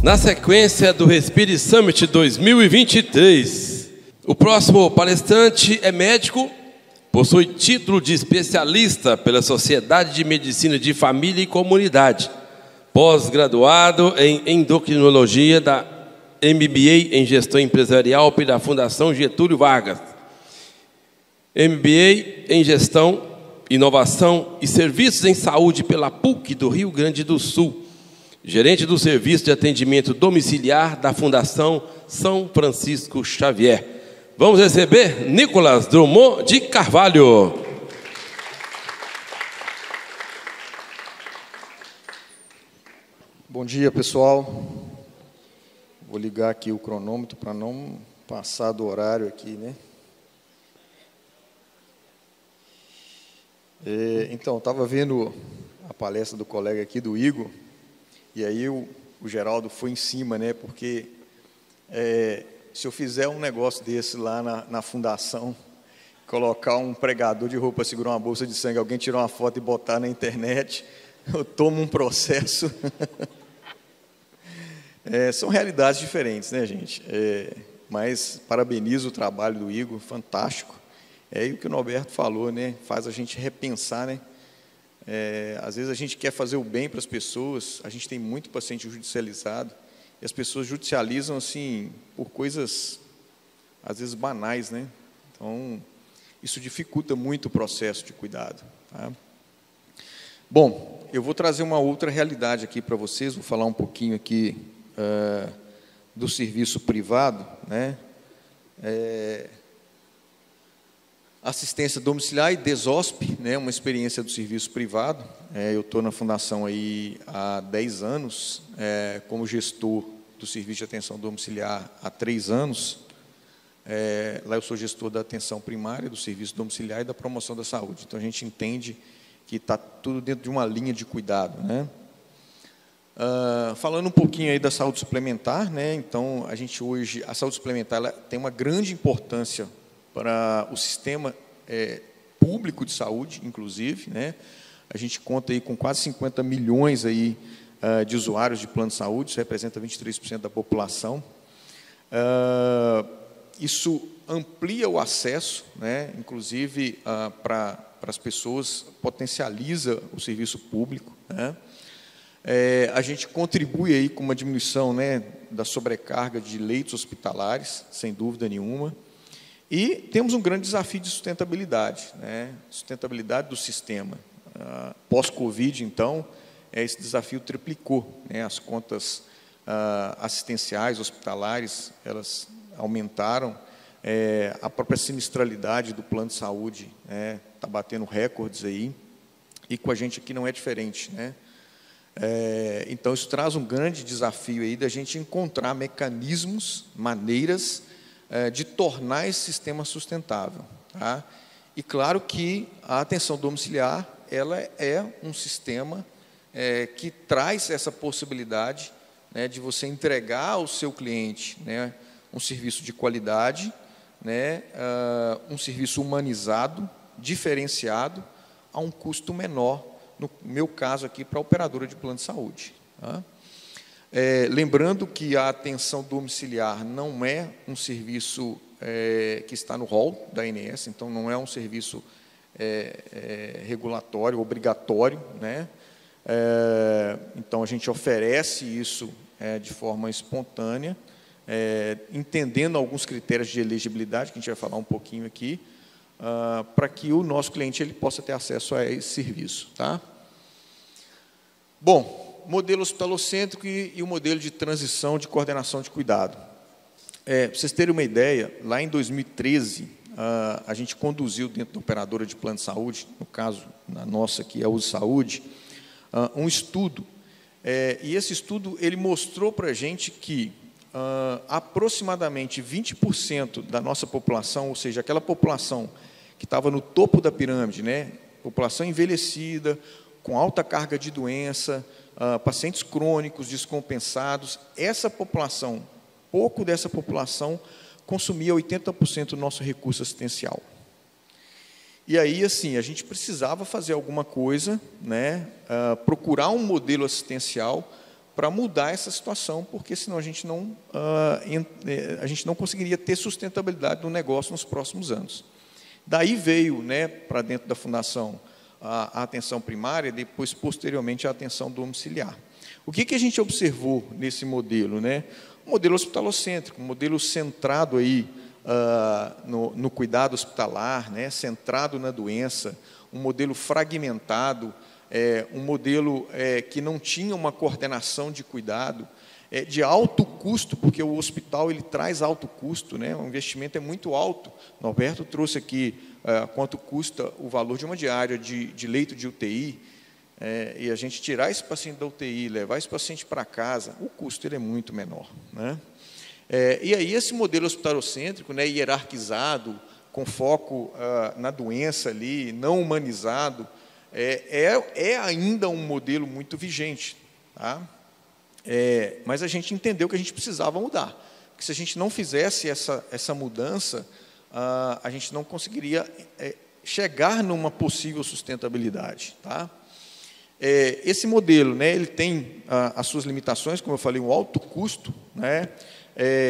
Na sequência do Respire Summit 2023, o próximo palestrante é médico, possui título de especialista pela Sociedade de Medicina de Família e Comunidade, pós-graduado em endocrinologia da MBA em Gestão Empresarial pela Fundação Getúlio Vargas, MBA em Gestão, Inovação e Serviços em Saúde pela PUC do Rio Grande do Sul, gerente do Serviço de Atendimento Domiciliar da Fundação São Francisco Xavier. Vamos receber Nicolas Drummond de Carvalho. Bom dia, pessoal. Vou ligar aqui o cronômetro para não passar do horário aqui, né? Então, estava vendo a palestra do colega aqui, do Igor, e aí o Geraldo foi em cima, né? Porque se eu fizer um negócio desse lá na fundação, colocar um pregador de roupa, segurar uma bolsa de sangue, alguém tirar uma foto e botar na internet, eu tomo um processo. São realidades diferentes, né, gente? Mas parabenizo o trabalho do Igor, fantástico. E o que o Norberto falou, né? Faz a gente repensar, né? Às vezes a gente quer fazer o bem para as pessoas, a gente tem muito paciente judicializado, e as pessoas judicializam, assim, por coisas, às vezes, banais, né? Então, isso dificulta muito o processo de cuidado, tá? Bom, eu vou trazer uma outra realidade aqui para vocês, vou falar um pouquinho aqui do serviço privado, né? Assistência domiciliar e DESOSP, né, uma experiência do serviço privado. Eu estou na fundação aí há 10 anos, como gestor do serviço de atenção domiciliar há 3 anos. Lá eu sou gestor da atenção primária, do serviço domiciliar e da promoção da saúde. Então, a gente entende que está tudo dentro de uma linha de cuidado, né? Falando um pouquinho aí da saúde suplementar, né? Então, a gente hoje, a saúde suplementar, ela tem uma grande importância para o sistema público de saúde, inclusive, né? A gente conta aí com quase 50 milhões aí, de usuários de plano de saúde, isso representa 23% da população. Isso amplia o acesso, né? Inclusive, para as pessoas, potencializa o serviço público, né? A gente contribui aí com uma diminuição, né, da sobrecarga de leitos hospitalares, sem dúvida nenhuma. E temos um grande desafio de sustentabilidade, né? Sustentabilidade do sistema. Pós-Covid, então, esse desafio triplicou, né? As contas assistenciais, hospitalares, elas aumentaram. A própria sinistralidade do plano de saúde está batendo recordes aí, e com a gente aqui não é diferente, né? Então, isso traz um grande desafio aí da gente encontrar mecanismos, maneiras de tornar esse sistema sustentável, tá? E claro que a atenção domiciliar, ela é um sistema que traz essa possibilidade, né, de você entregar ao seu cliente, né, um serviço de qualidade, né, um serviço humanizado, diferenciado, a um custo menor, no meu caso aqui, para a operadora de plano de saúde, tá? Lembrando que a atenção domiciliar não é um serviço que está no rol da ANS, então não é um serviço regulatório, obrigatório, né? Então, a gente oferece isso de forma espontânea, entendendo alguns critérios de elegibilidade, que a gente vai falar um pouquinho aqui, para que o nosso cliente ele possa ter acesso a esse serviço, tá? Bom, modelo hospitalocêntrico e o modelo de transição de coordenação de cuidado. Para vocês terem uma ideia, lá em 2013, a gente conduziu dentro da operadora de plano de saúde, no caso, na nossa aqui, a Uso Saúde, um estudo, e esse estudo ele mostrou para a gente que aproximadamente 20% da nossa população, ou seja, aquela população que estava no topo da pirâmide, né, população envelhecida, com alta carga de doença, pacientes crônicos, descompensados, essa população, pouco dessa população, consumia 80% do nosso recurso assistencial. E aí, assim, a gente precisava fazer alguma coisa, né, procurar um modelo assistencial para mudar essa situação, porque senão a gente não conseguiria ter sustentabilidade do negócio nos próximos anos. Daí veio, né, para dentro da fundação a atenção primária e depois, posteriormente, a atenção domiciliar. O que a gente observou nesse modelo, né? Um modelo hospitalocêntrico, um modelo centrado aí, no cuidado hospitalar, né, centrado na doença, um modelo fragmentado, um modelo que não tinha uma coordenação de cuidado, de alto custo, porque o hospital ele traz alto custo, né, o investimento é muito alto. Norberto trouxe aqui quanto custa o valor de uma diária de leito de UTI, e a gente tirar esse paciente da UTI, levar esse paciente para casa, o custo ele é muito menor, né? E aí esse modelo hospitalocêntrico, né, hierarquizado, com foco na doença ali, não humanizado, é ainda um modelo muito vigente, tá? Mas a gente entendeu que a gente precisava mudar, porque se a gente não fizesse essa mudança, a gente não conseguiria chegar numa possível sustentabilidade, tá? Esse modelo, né, ele tem as suas limitações, como eu falei, um alto custo, né,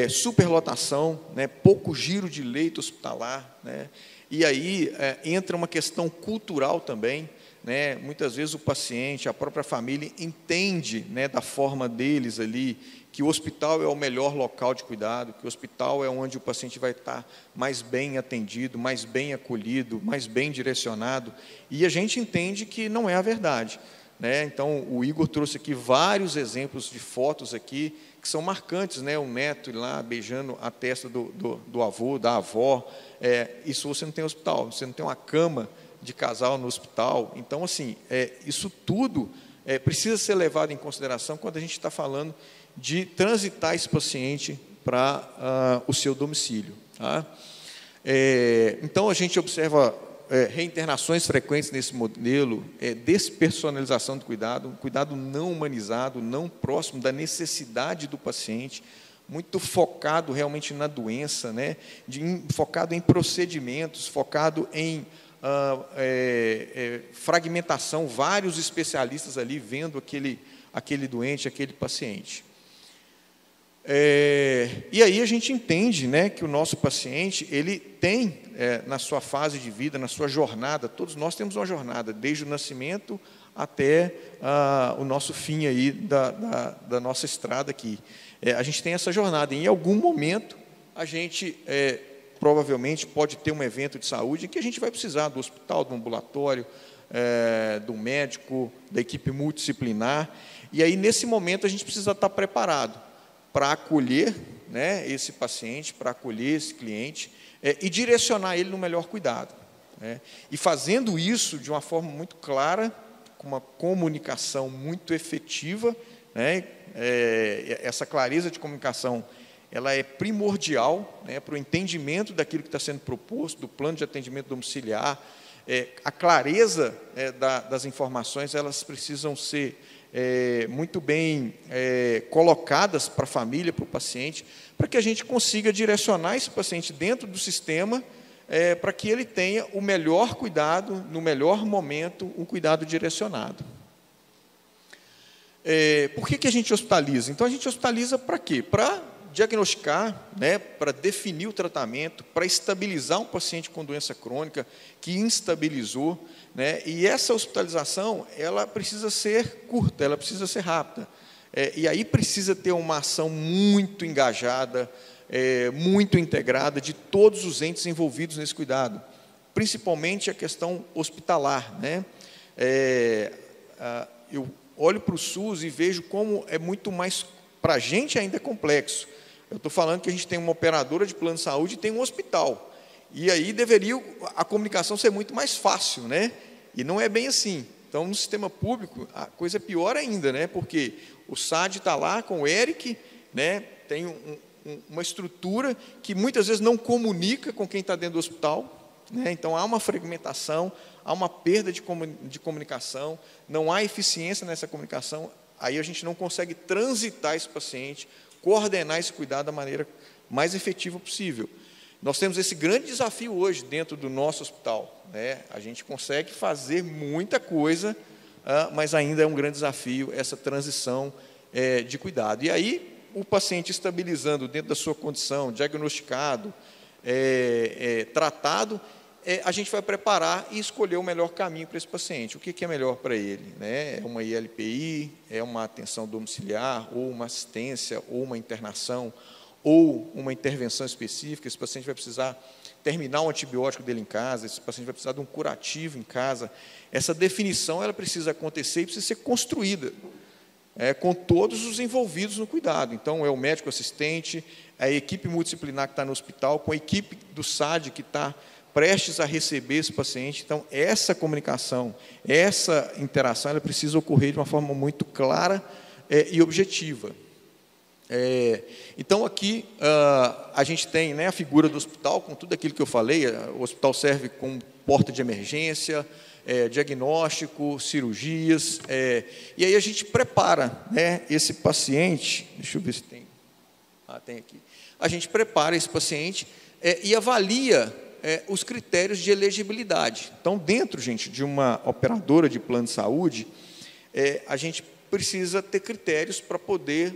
superlotação, né, pouco giro de leito hospitalar, né, e aí entra uma questão cultural também, né, muitas vezes o paciente, a própria família entende, né, da forma deles ali, que o hospital é o melhor local de cuidado, que o hospital é onde o paciente vai estar mais bem atendido, mais bem acolhido, mais bem direcionado, e a gente entende que não é a verdade, né? Então, o Igor trouxe aqui vários exemplos de fotos aqui, que são marcantes, né? O neto lá beijando a testa do avô, da avó, isso você não tem hospital, você não tem uma cama de casal no hospital. Então, assim, isso tudo precisa ser levado em consideração quando a gente está falando de transitar esse paciente para o seu domicílio, tá? Então, a gente observa reinternações frequentes nesse modelo, despersonalização do cuidado, um cuidado não humanizado, não próximo da necessidade do paciente, muito focado realmente na doença, né? Focado em procedimentos, focado em fragmentação, vários especialistas ali vendo aquele doente, aquele paciente. E aí a gente entende, né, que o nosso paciente ele tem na sua fase de vida, na sua jornada, todos nós temos uma jornada, desde o nascimento até o nosso fim aí da nossa estrada aqui. A gente tem essa jornada, e em algum momento a gente provavelmente pode ter um evento de saúde em que a gente vai precisar do hospital, do ambulatório, do médico, da equipe multidisciplinar, e aí nesse momento a gente precisa estar preparado para acolher, né, esse paciente, para acolher esse cliente e direcionar ele no melhor cuidado, né? E fazendo isso de uma forma muito clara, com uma comunicação muito efetiva, né? Essa clareza de comunicação ela é primordial, né, para o entendimento daquilo que está sendo proposto, do plano de atendimento domiciliar. A clareza das informações, elas precisam ser muito bem colocadas para a família, para o paciente, para que a gente consiga direcionar esse paciente dentro do sistema, para que ele tenha o melhor cuidado, no melhor momento, um cuidado direcionado. Por que a gente hospitaliza? Então, a gente hospitaliza para quê? Para diagnosticar, né, para definir o tratamento, para estabilizar um paciente com doença crônica que instabilizou, né, e essa hospitalização ela precisa ser curta, ela precisa ser rápida, e aí precisa ter uma ação muito engajada, muito integrada de todos os entes envolvidos nesse cuidado, principalmente a questão hospitalar, né? Eu olho para o SUS e vejo como é muito mais, para a gente ainda é complexo. Eu estou falando que a gente tem uma operadora de plano de saúde e tem um hospital. E aí deveria a comunicação ser muito mais fácil, né? E não é bem assim. Então, no sistema público, a coisa é pior ainda, né? Porque o SAD está lá com o ERIC, né? Tem uma estrutura que muitas vezes não comunica com quem está dentro do hospital, né? Então, há uma fragmentação, há uma perda de comunicação, não há eficiência nessa comunicação, aí a gente não consegue transitar esse paciente, coordenar esse cuidado da maneira mais efetiva possível. Nós temos esse grande desafio hoje dentro do nosso hospital, né? A gente consegue fazer muita coisa, mas ainda é um grande desafio essa transição de cuidado. E aí, o paciente estabilizando dentro da sua condição, diagnosticado, tratado, a gente vai preparar e escolher o melhor caminho para esse paciente. O que é melhor para ele, né? É uma ILPI, é uma atenção domiciliar, ou uma assistência, ou uma internação, ou uma intervenção específica. Esse paciente vai precisar terminar o antibiótico dele em casa, esse paciente vai precisar de um curativo em casa. Essa definição ela precisa acontecer e precisa ser construída com todos os envolvidos no cuidado. Então, é o médico assistente, a equipe multidisciplinar que está no hospital, com a equipe do SAD que está prestes a receber esse paciente. Então, essa comunicação, essa interação, ela precisa ocorrer de uma forma muito clara e objetiva. Então, aqui, a gente tem, né, a figura do hospital, com tudo aquilo que eu falei. O hospital serve como porta de emergência, diagnóstico, cirurgias, e aí a gente prepara, né, esse paciente, deixa eu ver se tem, tem aqui, a gente prepara esse paciente e avalia os critérios de elegibilidade. Então, dentro, gente, de uma operadora de plano de saúde, a gente precisa ter critérios para poder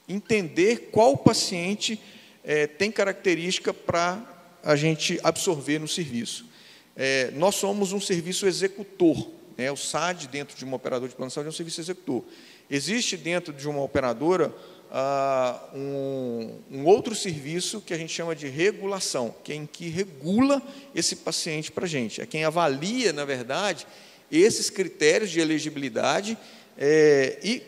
entender qual paciente tem característica para a gente absorver no serviço. Nós somos um serviço executor, né? O SAD, dentro de uma operadora de plano de saúde, é um serviço executor. Existe dentro de uma operadora um outro serviço que a gente chama de regulação, que é em que regula esse paciente para a gente. É quem avalia, na verdade, esses critérios de elegibilidade e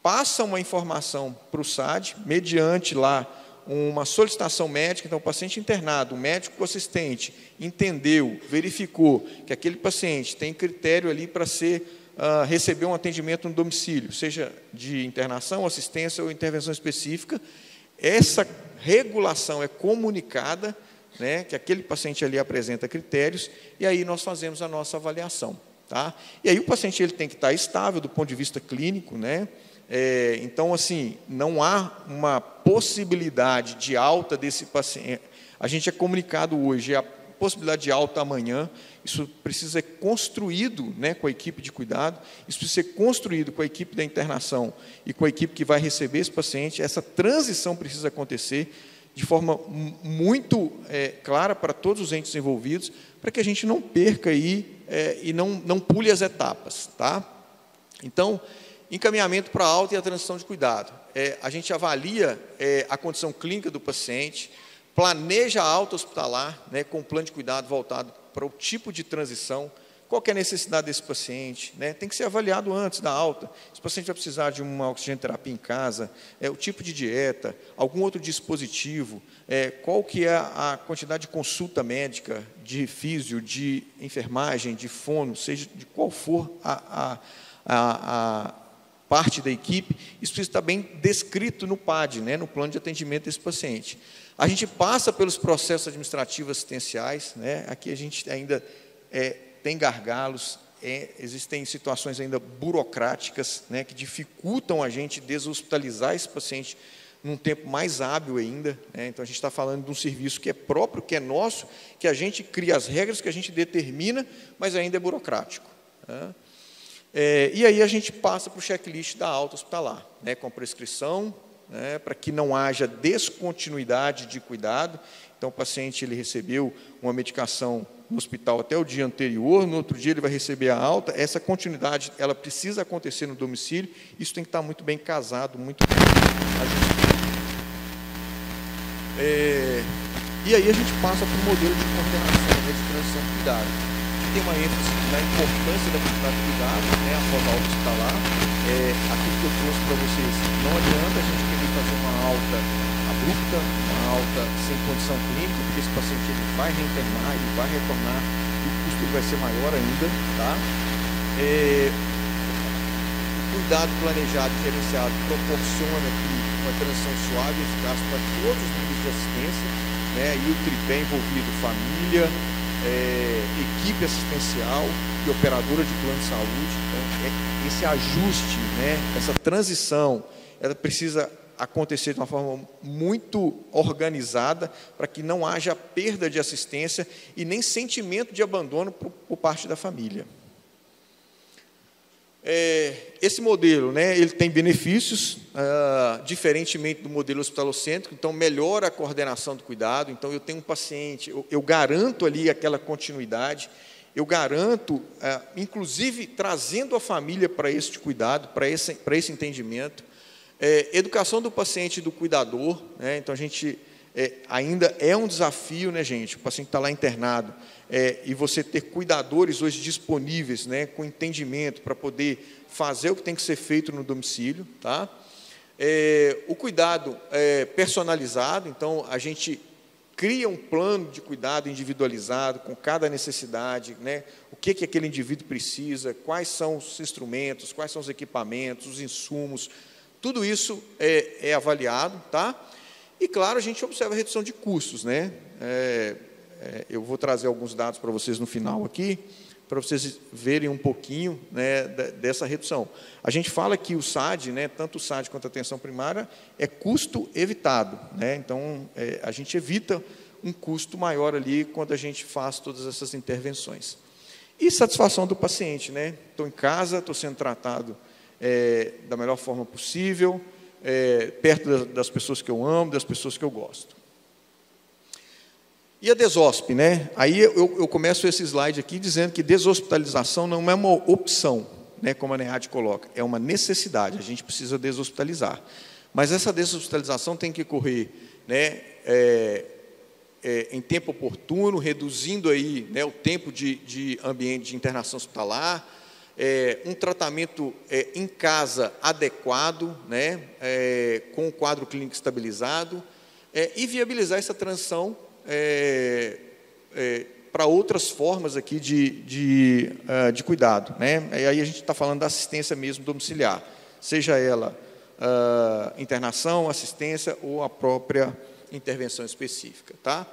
passa uma informação para o SAD, mediante lá uma solicitação médica. Então, o paciente internado, o médico assistente, entendeu, verificou que aquele paciente tem critério ali para receber um atendimento no domicílio, seja de internação, assistência ou intervenção específica. Essa regulação é comunicada, né, que aquele paciente ali apresenta critérios, e aí nós fazemos a nossa avaliação. Tá? E aí o paciente ele tem que estar estável do ponto de vista clínico, né? Então, assim, não há uma possibilidade de alta desse paciente. A gente é comunicado hoje, a possibilidade de alta amanhã. Isso precisa ser construído, né, com a equipe de cuidado, isso precisa ser construído com a equipe da internação e com a equipe que vai receber esse paciente. Essa transição precisa acontecer de forma muito clara para todos os entes envolvidos, para que a gente não perca aí e não pule as etapas. Tá? Então, encaminhamento para a alta e a transição de cuidado. A gente avalia a condição clínica do paciente, planeja a alta hospitalar, né, com um plano de cuidado voltado para o tipo de transição, qual que é a necessidade desse paciente, né, tem que ser avaliado antes da alta. Esse paciente vai precisar de uma oxigenoterapia em casa, o tipo de dieta, algum outro dispositivo, qual que é a quantidade de consulta médica, de físio, de enfermagem, de fono, seja de qual for a parte da equipe. Isso precisa estar bem descrito no PAD, né, no plano de atendimento desse paciente. A gente passa pelos processos administrativos assistenciais, né, aqui a gente ainda tem gargalos, existem situações ainda burocráticas, né, que dificultam a gente deshospitalizar esse paciente num tempo mais hábil ainda, né? Então, a gente está falando de um serviço que é próprio, que é nosso, que a gente cria as regras, que a gente determina, mas ainda é burocrático. Né? E aí a gente passa para o checklist da alta hospitalar, né, com prescrição, né, para que não haja descontinuidade de cuidado. Então, o paciente ele recebeu uma medicação no hospital até o dia anterior, no outro dia ele vai receber a alta. Essa continuidade ela precisa acontecer no domicílio, isso tem que estar muito bem casado, muito bem. E aí a gente passa para o modelo de coordenação, né, de transição de cuidado. Tem uma ênfase na importância da quantidade de cuidado, né, após a alta hospitalar. Aquilo que eu trouxe para vocês, não adianta a gente querer fazer uma alta abrupta, uma alta sem condição clínica, porque esse paciente ele vai reinternar, ele vai retornar, e o custo vai ser maior ainda. Tá? O cuidado planejado e gerenciado proporciona aqui uma transição suave e eficaz para todos os níveis de assistência, né, e o tripé envolvido, família, equipe assistencial e operadora de plano de saúde. Então, esse ajuste, né, essa transição, ela precisa acontecer de uma forma muito organizada para que não haja perda de assistência e nem sentimento de abandono por parte da família. Esse modelo, né, ele tem benefícios, diferentemente do modelo hospitalocêntrico, então melhora a coordenação do cuidado. Então, eu tenho um paciente, eu garanto ali aquela continuidade, eu garanto, inclusive, trazendo a família para esse cuidado, para esse entendimento. Educação do paciente e do cuidador, né, então a gente ainda é um desafio, né, gente? O paciente está lá internado, e você ter cuidadores hoje disponíveis, né, com entendimento para poder fazer o que tem que ser feito no domicílio, tá? O cuidado personalizado, então a gente cria um plano de cuidado individualizado com cada necessidade, né? O que aquele indivíduo precisa, quais são os instrumentos, quais são os equipamentos, os insumos, tudo isso é avaliado, tá? E, claro, a gente observa a redução de custos, né? Eu vou trazer alguns dados para vocês no final aqui, para vocês verem um pouquinho, né, dessa redução. A gente fala que o SAD, né, tanto o SAD quanto a atenção primária, é custo evitado, né? Então, a gente evita um custo maior ali quando a gente faz todas essas intervenções. E satisfação do paciente, né? Estou em casa, estou sendo tratado da melhor forma possível, perto das pessoas que eu amo, das pessoas que eu gosto. E a desosp, né? Aí eu começo esse slide aqui dizendo que deshospitalização não é uma opção, né, como a NEAD coloca, é uma necessidade, a gente precisa deshospitalizar. Mas essa deshospitalização tem que ocorrer, né, em tempo oportuno, reduzindo aí, né, o tempo de ambiente de internação hospitalar, um tratamento em casa adequado, né, com o quadro clínico estabilizado, e viabilizar essa transição para outras formas aqui de cuidado, né? E aí a gente está falando da assistência mesmo domiciliar, seja ela internação, assistência ou a própria intervenção específica, tá?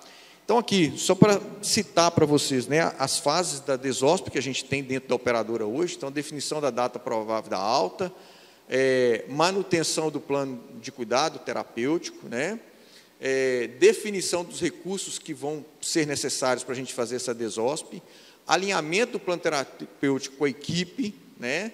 Então, aqui, só para citar para vocês, né, as fases da desosp que a gente tem dentro da operadora hoje. Então, definição da data provável da alta, manutenção do plano de cuidado terapêutico, né, definição dos recursos que vão ser necessários para a gente fazer essa desosp, alinhamento do plano terapêutico com a equipe, né,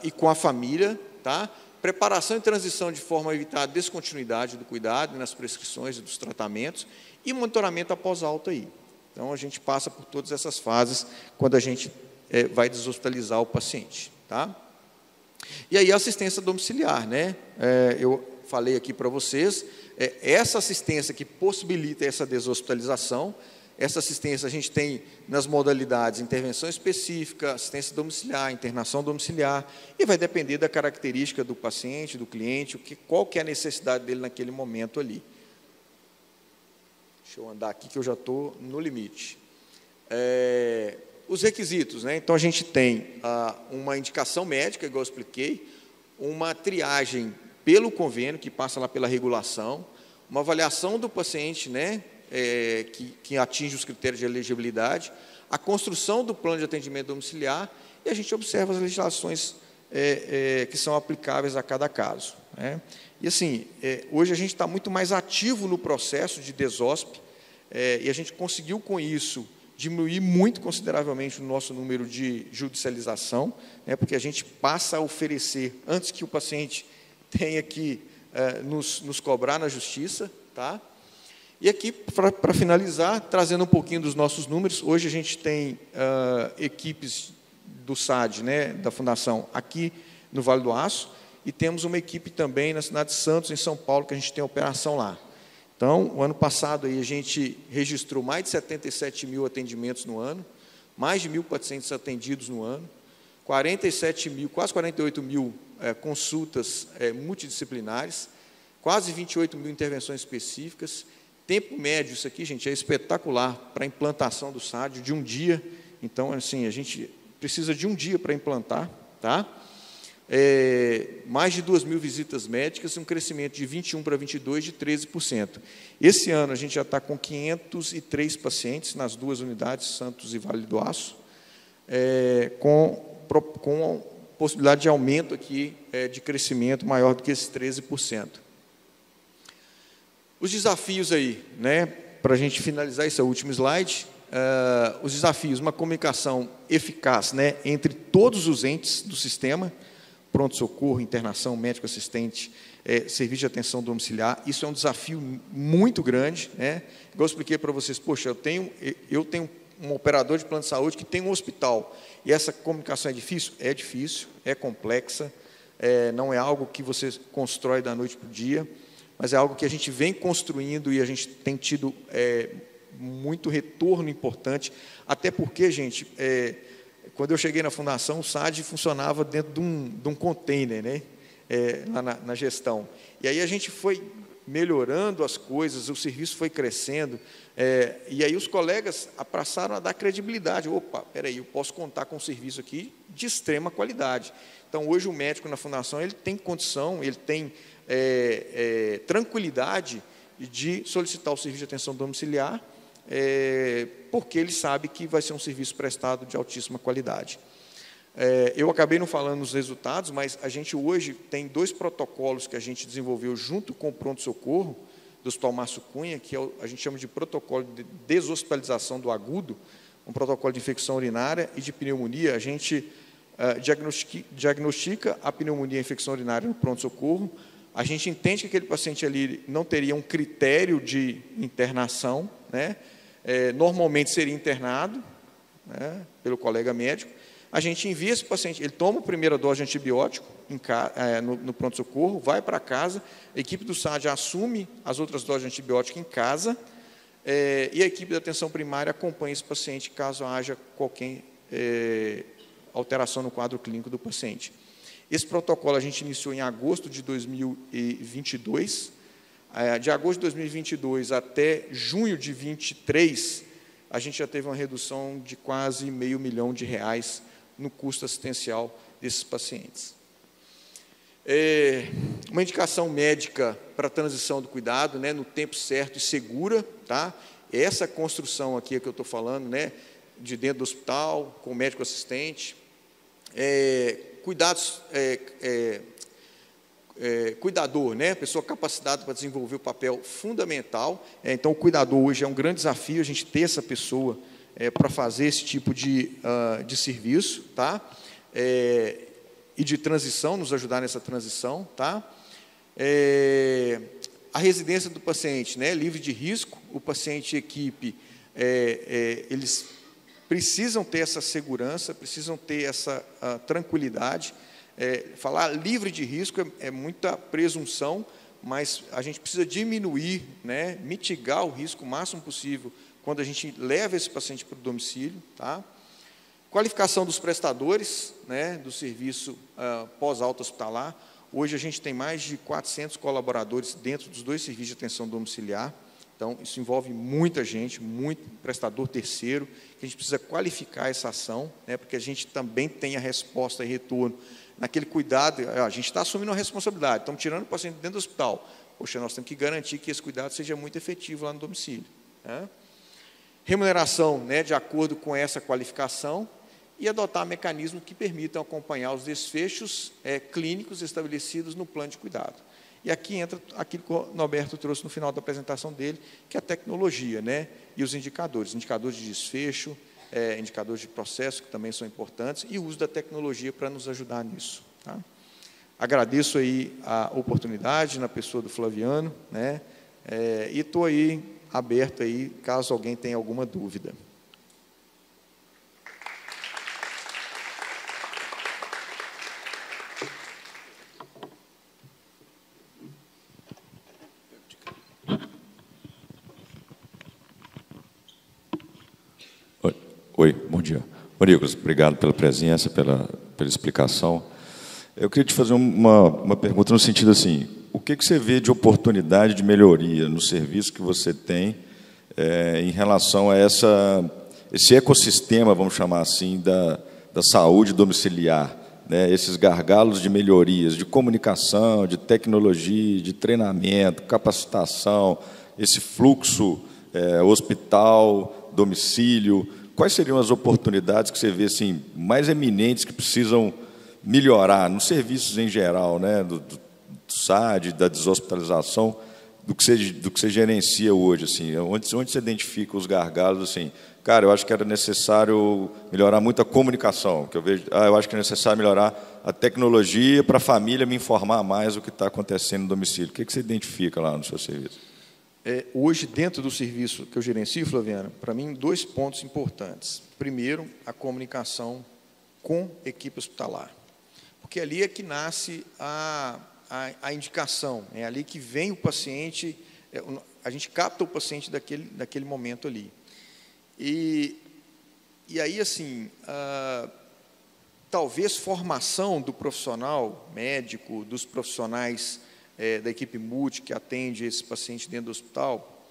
e com a família, tá? Preparação e transição de forma a evitar a descontinuidade do cuidado nas prescrições e dos tratamentos, e monitoramento após alta aí. Então, a gente passa por todas essas fases quando a gente vai deshospitalizar o paciente, tá? E aí, a assistência domiciliar, né? Eu falei aqui para vocês, essa assistência que possibilita essa deshospitalização, essa assistência a gente tem nas modalidades intervenção específica, assistência domiciliar, internação domiciliar, e vai depender da característica do paciente, do cliente, qual que é a necessidade dele naquele momento ali. Deixa eu andar aqui que eu já estou no limite. Os requisitos, né? Então, a gente tem uma indicação médica, igual eu expliquei, uma triagem pelo convênio, que passa lá pela regulação, uma avaliação do paciente, né, que atinge os critérios de elegibilidade, a construção do plano de atendimento domiciliar, e a gente observa as legislações que são aplicáveis a cada caso, né? E assim, hoje a gente está muito mais ativo no processo de desosp, e a gente conseguiu com isso diminuir muito consideravelmente o nosso número de judicialização, né, porque a gente passa a oferecer, antes que o paciente tenha que nos cobrar na justiça, tá? E aqui, para finalizar, trazendo um pouquinho dos nossos números, hoje a gente tem equipes do SAD, né, da Fundação, aqui no Vale do Aço, e temos uma equipe também na cidade de Santos, em São Paulo, que a gente tem operação lá. Então, o ano passado aí, a gente registrou mais de 77 mil atendimentos no ano, mais de 1.000 pacientes atendidos no ano, 47 mil, quase 48 mil consultas multidisciplinares, quase 28 mil intervenções específicas. Tempo médio, isso aqui, gente, é espetacular para a implantação do SAD, de um dia. Então, assim, a gente precisa de um dia para implantar, tá? Mais de 2.000 visitas médicas, um crescimento de 21 para 22, de 13%. Esse ano, a gente já está com 503 pacientes nas duas unidades, Santos e Vale do Aço, com possibilidade de aumento aqui, de crescimento maior do que esses 13%. Os desafios aí, né, para a gente finalizar esse último slide, os desafios, uma comunicação eficaz, né, entre todos os entes do sistema, pronto-socorro, internação, médico assistente, serviço de atenção domiciliar. Isso é um desafio muito grande, né? Igual eu expliquei para vocês, poxa, eu tenho um operador de plano de saúde que tem um hospital, e essa comunicação é difícil, é complexa, não é algo que você constrói da noite para o dia, mas é algo que a gente vem construindo e a gente tem tido muito retorno importante, até porque, gente, quando eu cheguei na fundação, o SAD funcionava dentro de um container, né? Lá na gestão. E aí a gente foi melhorando as coisas, o serviço foi crescendo, e aí os colegas passaram a dar credibilidade. Opa, espera aí, eu posso contar com um serviço aqui de extrema qualidade. Então, hoje o médico na fundação, ele tem condição, ele tem tranquilidade de solicitar o serviço de atenção domiciliar, porque ele sabe que vai ser um serviço prestado de altíssima qualidade. Eu acabei não falando nos resultados, mas a gente hoje tem 2 protocolos que a gente desenvolveu junto com o pronto-socorro do Hospital Márcio Cunha, que a gente chama de protocolo de deshospitalização do agudo, um protocolo de infecção urinária e de pneumonia. A gente diagnostica a pneumonia e a infecção urinária no pronto-socorro, a gente entende que aquele paciente ali não teria um critério de internação, né? Normalmente seria internado, né, pelo colega médico. A gente envia esse paciente, ele toma a primeira dose de antibiótico no pronto-socorro, vai para casa, a equipe do SAD assume as outras doses de antibiótico em casa, e a equipe da atenção primária acompanha esse paciente caso haja qualquer alteração no quadro clínico do paciente. Esse protocolo a gente iniciou em agosto de 2022, de agosto de 2022 até junho de 2023, a gente já teve uma redução de quase R$500 mil no custo assistencial desses pacientes. Uma indicação médica para a transição do cuidado, né, no tempo certo e segura, tá? Essa construção aqui que eu estou falando, né, de dentro do hospital, com o médico assistente, cuidados, cuidador, né, pessoa capacitada para desenvolver o papel fundamental. Então, o cuidador hoje é um grande desafio, a gente ter essa pessoa para fazer esse tipo de serviço, tá? E de transição, nos ajudar nessa transição, tá? A residência do paciente, né, livre de risco, o paciente e a equipe, eles precisam ter essa segurança, precisam ter essa tranquilidade. Falar livre de risco é muita presunção, mas a gente precisa diminuir, né, mitigar o risco o máximo possível quando a gente leva esse paciente para o domicílio, tá? Qualificação dos prestadores, né, do serviço pós-alta hospitalar. Hoje a gente tem mais de 400 colaboradores dentro dos 2 serviços de atenção domiciliar. Então, isso envolve muita gente, muito prestador terceiro, que a gente precisa qualificar essa ação, né, porque a gente também tem a resposta e retorno naquele cuidado. A gente está assumindo a responsabilidade, estamos tirando o paciente dentro do hospital. Poxa, nós temos que garantir que esse cuidado seja muito efetivo lá no domicílio, né? Remuneração, né, de acordo com essa qualificação, e adotar mecanismos que permitam acompanhar os desfechos clínicos estabelecidos no plano de cuidado. E aqui entra aquilo que o Norberto trouxe no final da apresentação dele, que é a tecnologia, né, e os indicadores de desfecho, indicadores de processo, que também são importantes, e o uso da tecnologia para nos ajudar nisso, tá? Agradeço aí a oportunidade na pessoa do Flaviano, né, e estou aí aberto aí, caso alguém tenha alguma dúvida. Oi, bom dia. Nicolas, obrigado pela presença, pela explicação. Eu queria te fazer uma pergunta no sentido assim, o que você vê de oportunidade de melhoria no serviço que você tem em relação a esse ecossistema, vamos chamar assim, da saúde domiciliar, né? Esses gargalos de melhorias, de comunicação, de tecnologia, de treinamento, capacitação, esse fluxo hospital, domicílio. Quais seriam as oportunidades que você vê assim, mais eminentes que precisam melhorar nos serviços em geral, né? Do SAD, da deshospitalização, do que você gerencia hoje, assim, onde você identifica os gargalos, assim, cara, eu acho que era necessário melhorar muito a comunicação, que eu vejo, eu acho que é necessário melhorar a tecnologia para a família me informar mais do que está acontecendo no domicílio. O que você identifica lá no seu serviço? Hoje, dentro do serviço que eu gerencio, Flaviano, para mim, 2 pontos importantes. Primeiro, a comunicação com a equipe hospitalar, porque ali é que nasce a indicação, é ali que vem o paciente, a gente capta o paciente daquele momento ali. E aí, assim, talvez formação do profissional médico, dos profissionais da equipe multi que atende esse paciente dentro do hospital,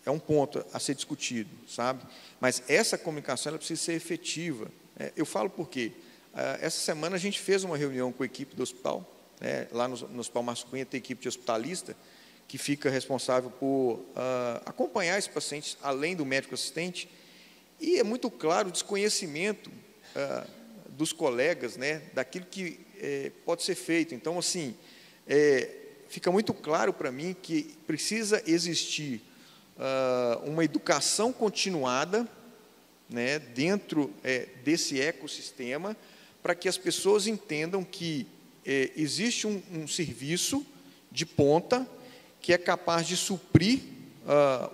é um ponto a ser discutido, sabe? Mas essa comunicação ela precisa ser efetiva. Eu falo por quê? Essa semana a gente fez uma reunião com a equipe do hospital, lá no Hospital Márcio Cunha tem equipe de hospitalista, que fica responsável por acompanhar esse paciente, além do médico assistente, e é muito claro o desconhecimento dos colegas, né, daquilo que pode ser feito. Então, assim, fica muito claro para mim que precisa existir uma educação continuada, né, dentro desse ecossistema, para que as pessoas entendam que existe um serviço de ponta que é capaz de suprir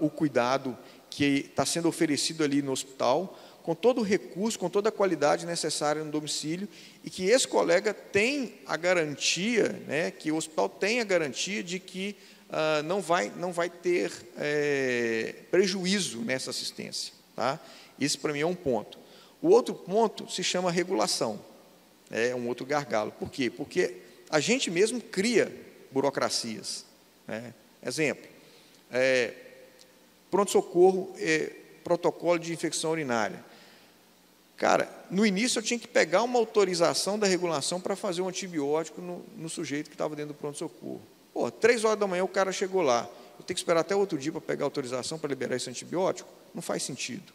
o cuidado que está sendo oferecido ali no hospital, com todo o recurso, com toda a qualidade necessária no domicílio, e que esse colega tem a garantia, né, que o hospital tem a garantia de que não vai ter prejuízo nessa assistência. Tá? Esse, para mim, é um ponto. O outro ponto se chama regulação. É um outro gargalo. Por quê? Porque a gente mesmo cria burocracias. Né? Exemplo, pronto-socorro, protocolo de infecção urinária. Cara, no início eu tinha que pegar uma autorização da regulação para fazer um antibiótico no sujeito que estava dentro do pronto-socorro. 3 horas da manhã o cara chegou lá. Eu tenho que esperar até outro dia para pegar a autorização para liberar esse antibiótico? Não faz sentido.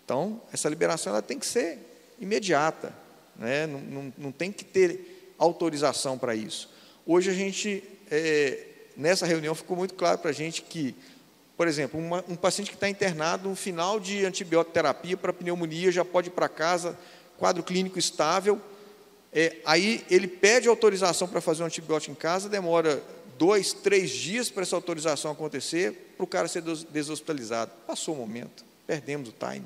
Então, essa liberação ela tem que ser imediata. Né? Não tem que ter autorização para isso. Hoje a gente, nessa reunião, ficou muito claro para a gente que, por exemplo, um paciente que está internado no final de antibiótico-terapia para pneumonia, já pode ir para casa, quadro clínico estável, aí ele pede autorização para fazer um antibiótico em casa, demora 2, 3 dias para essa autorização acontecer, para o cara ser deshospitalizado. Passou o momento, perdemos o time.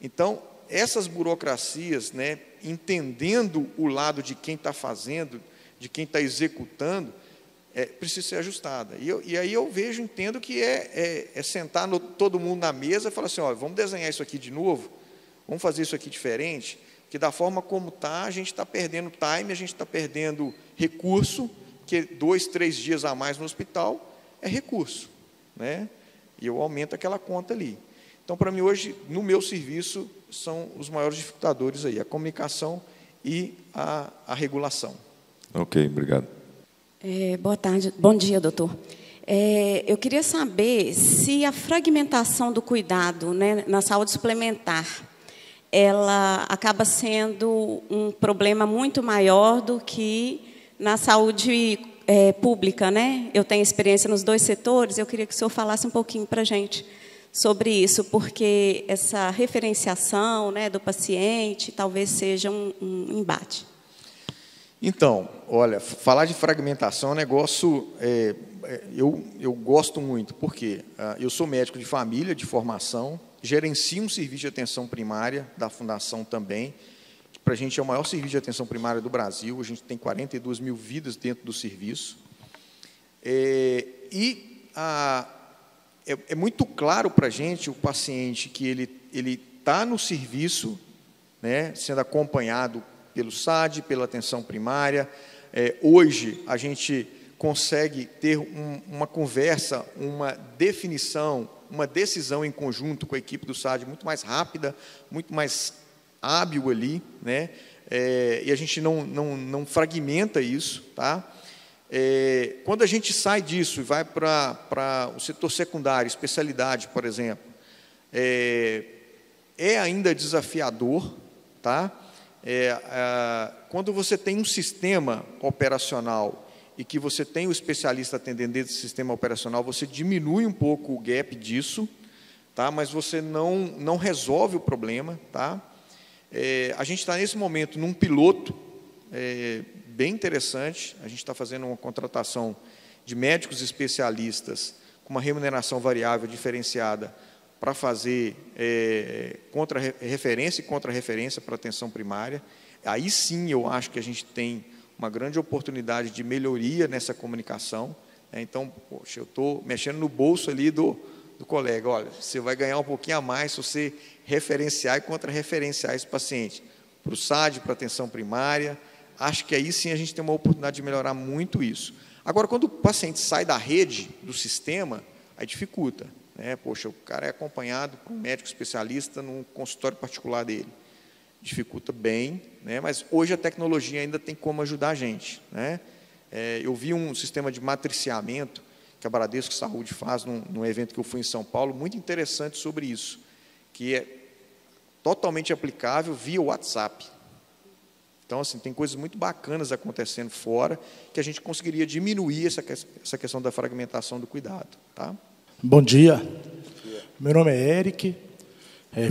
Então, essas burocracias, né, entendendo o lado de quem está fazendo, de quem está executando, precisa ser ajustada. E aí eu entendo que é sentar todo mundo na mesa e falar assim, olha, vamos desenhar isso aqui de novo, vamos fazer isso aqui diferente, que da forma como está, a gente está perdendo time, a gente está perdendo recurso, que 2, 3 dias a mais no hospital é recurso, né? E eu aumento aquela conta ali. Então, para mim, hoje, no meu serviço, são os maiores dificultadores aí, a comunicação e a regulação. Ok, obrigado. Boa tarde, bom dia, doutor. Eu queria saber se a fragmentação do cuidado, né, na saúde suplementar, ela acaba sendo um problema muito maior do que na saúde pública, né? Eu tenho experiência nos 2 setores, eu queria que o senhor falasse um pouquinho para a gente sobre isso, porque essa referenciação, né, do paciente talvez seja um embate. Então, olha, falar de fragmentação é um negócio, eu gosto muito, porque eu sou médico de família, de formação, gerencio um serviço de atenção primária da Fundação também, que para a gente é o maior serviço de atenção primária do Brasil, a gente tem 42 mil vidas dentro do serviço, é muito claro para a gente, o paciente, que ele está no serviço, né, sendo acompanhado pelo SAD, pela atenção primária. Hoje, a gente consegue ter uma conversa, uma definição, uma decisão em conjunto com a equipe do SAD muito mais rápida, muito mais hábil ali, né? E a gente não fragmenta isso, tá? Quando a gente sai disso e vai para o setor secundário, especialidade, por exemplo, ainda desafiador, tá? Quando você tem um sistema operacional e que você tem o especialista atendendo dentro do sistema operacional, você diminui um pouco o gap disso, tá? Mas você não resolve o problema. Tá? A gente está, nesse momento, num piloto bem interessante. A gente está fazendo uma contratação de médicos especialistas com uma remuneração variável diferenciada para fazer referência e contra-referência para atenção primária. Aí sim eu acho que a gente tem uma grande oportunidade de melhoria nessa comunicação. Então, poxa, eu estou mexendo no bolso ali do colega. Olha, você vai ganhar um pouquinho a mais se você referenciar e contra-referenciar esse paciente para o SAD, para a atenção primária. Acho que aí sim a gente tem uma oportunidade de melhorar muito isso. Agora, quando o paciente sai da rede, do sistema, aí dificulta. Poxa, o cara é acompanhado por um médico especialista no consultório particular dele. Dificulta bem, mas hoje a tecnologia ainda tem como ajudar a gente. Eu vi um sistema de matriciamento que a Bradesco Saúde faz num evento que eu fui em São Paulo, muito interessante sobre isso, que é totalmente aplicável via WhatsApp. Então, assim, tem coisas muito bacanas acontecendo fora que a gente conseguiria diminuir essa questão da fragmentação do cuidado. Tá? Bom dia. Meu nome é Eric,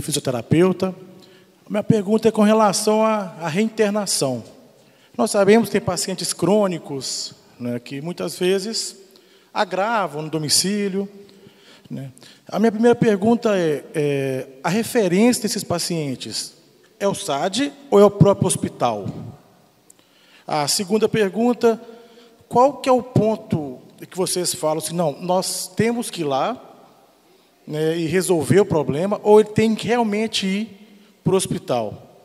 fisioterapeuta. Minha pergunta é com relação à reinternação. Nós sabemos que tem pacientes crônicos, que muitas vezes agravam no domicílio. A minha primeira pergunta é a referência desses pacientes é o SAD ou é o próprio hospital? A segunda pergunta, qual que é o ponto que vocês falam assim, não, nós temos que ir lá e resolver o problema, ou ele tem que realmente ir para o hospital,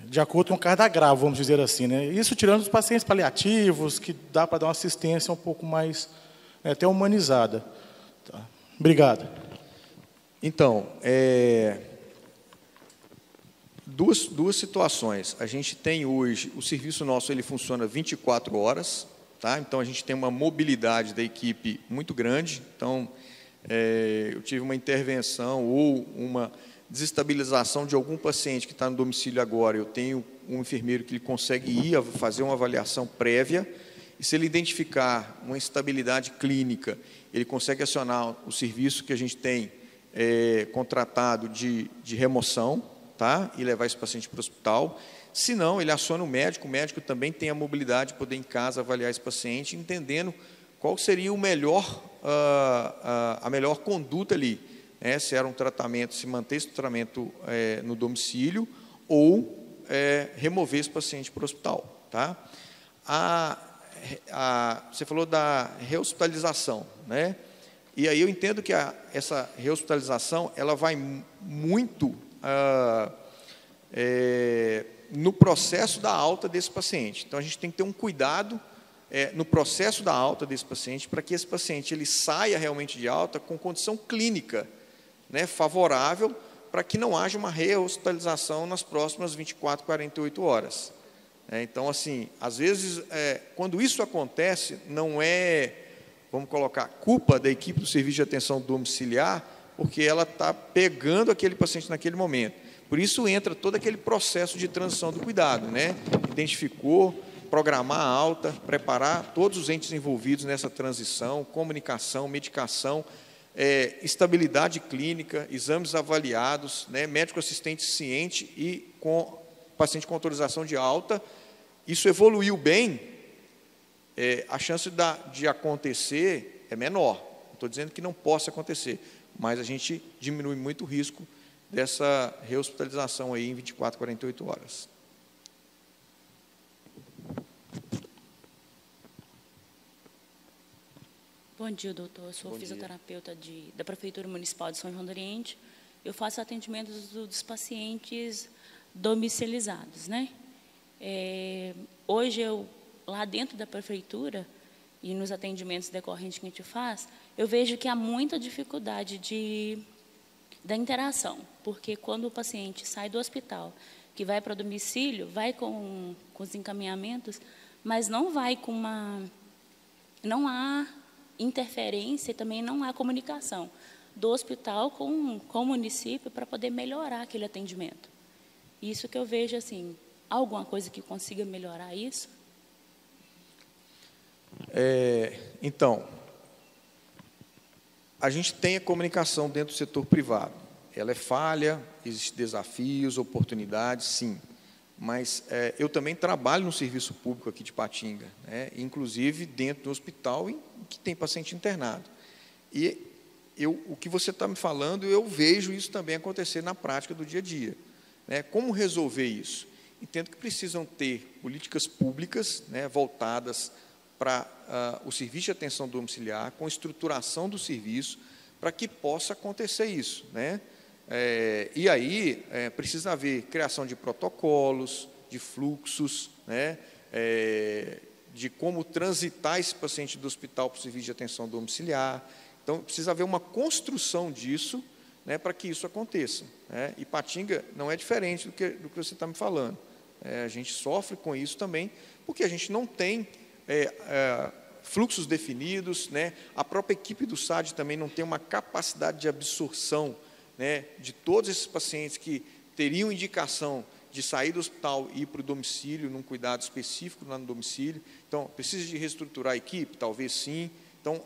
de acordo com o caso da agravo, vamos dizer assim. Isso tirando os pacientes paliativos, que dá para dar uma assistência um pouco mais, até humanizada. Tá. Obrigado. Então, duas situações. A gente tem hoje, o serviço nosso ele funciona 24 horas, tá? Então a gente tem uma mobilidade da equipe muito grande. Então, eu tive uma intervenção ou uma desestabilização de algum paciente que está no domicílio agora, eu tenho um enfermeiro que ele consegue ir fazer uma avaliação prévia, e se ele identificar uma instabilidade clínica, ele consegue acionar o serviço que a gente tem contratado de remoção, tá? E levar esse paciente para o hospital. Se não, ele aciona o médico também tem a mobilidade de poder em casa avaliar esse paciente, entendendo qual seria a melhor conduta ali, se era um tratamento, se manter esse tratamento no domicílio ou remover esse paciente para o hospital. Tá? Você falou da rehospitalização, e aí eu entendo que essa rehospitalização ela vai muito no processo da alta desse paciente. Então, a gente tem que ter um cuidado no processo da alta desse paciente, para que esse paciente ele saia realmente de alta com condição clínica favorável, para que não haja uma rehospitalização nas próximas 24, 48 horas. Então, assim, às vezes, quando isso acontece, não é, vamos colocar, culpa da equipe do serviço de atenção domiciliar, porque ela está pegando aquele paciente naquele momento. Por isso entra todo aquele processo de transição do cuidado, Identificou, programar a alta, preparar todos os entes envolvidos nessa transição, comunicação, medicação, estabilidade clínica, exames avaliados, médico assistente ciente e com paciente com autorização de alta. Isso evoluiu bem, a chance de acontecer é menor. Não estou dizendo que não possa acontecer, mas a gente diminui muito o risco dessa rehospitalização aí em 24, 48 horas. Bom dia, doutor. Eu sou fisioterapeuta da Prefeitura Municipal de São João do Oriente. Eu faço atendimento dos pacientes domicilizados, Hoje, lá dentro da Prefeitura, e nos atendimentos decorrentes que a gente faz, eu vejo que há muita dificuldade da interação, porque quando o paciente sai do hospital, que vai para o domicílio, vai com os encaminhamentos, mas não vai com não há interferência e também não há comunicação do hospital com o município para poder melhorar aquele atendimento. Isso que eu vejo, assim, alguma coisa que consiga melhorar isso? Então, a gente tem a comunicação dentro do setor privado. Ela é falha, existem desafios, oportunidades, sim. Mas eu também trabalho no serviço público aqui de Patinga, né, inclusive dentro do hospital em que tem paciente internado. E o que você está me falando, eu vejo isso também acontecer na prática do dia a dia. Né? Como resolver isso? Entendo que precisam ter políticas públicas, né, voltadas para o serviço de atenção domiciliar, com estruturação do serviço, para que possa acontecer isso, né? E aí precisa haver criação de protocolos, de fluxos, né? De como transitar esse paciente do hospital para o serviço de atenção domiciliar. Então, precisa haver uma construção disso, né, para que isso aconteça, né? E Patinga não é diferente do que você está me falando. A gente sofre com isso também, porque a gente não tem fluxos definidos, né? A própria equipe do SAD também não tem uma capacidade de absorção, né, de todos esses pacientes que teriam indicação de sair do hospital e ir para o domicílio, num cuidado específico lá no domicílio. Então, precisa de reestruturar a equipe? Talvez sim. Então,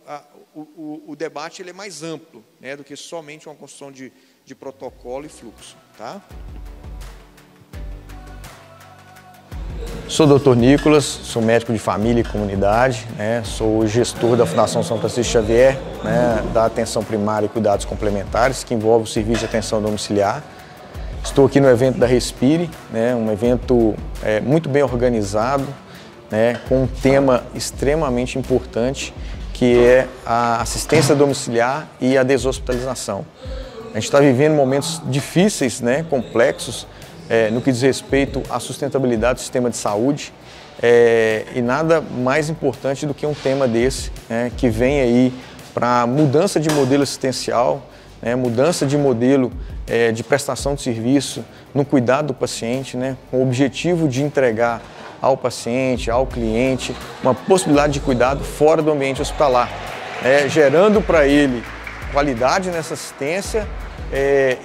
o debate ele é mais amplo, né, do que somente uma construção de protocolo e fluxo. Tá? Sou o Dr. Nicolas, sou médico de família e comunidade, né, sou gestor da Fundação São Francisco Xavier, né, da atenção primária e cuidados complementares, que envolve o serviço de atenção domiciliar. Estou aqui no evento da Respire, né, um evento muito bem organizado, né, com um tema extremamente importante, que é a assistência domiciliar e a deshospitalização. A gente está vivendo momentos difíceis, né, complexos, no que diz respeito à sustentabilidade do sistema de saúde, e nada mais importante do que um tema desse, né, que vem aí para mudança de modelo assistencial, né, mudança de modelo de prestação de serviço no cuidado do paciente, né, com o objetivo de entregar ao paciente, ao cliente, uma possibilidade de cuidado fora do ambiente hospitalar, gerando para ele qualidade nessa assistência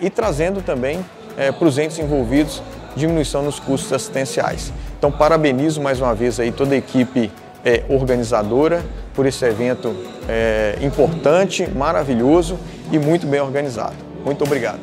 e trazendo também para os entes envolvidos diminuição nos custos assistenciais. Então, parabenizo mais uma vez aí toda a equipe organizadora por esse evento importante, maravilhoso e muito bem organizado. Muito obrigado.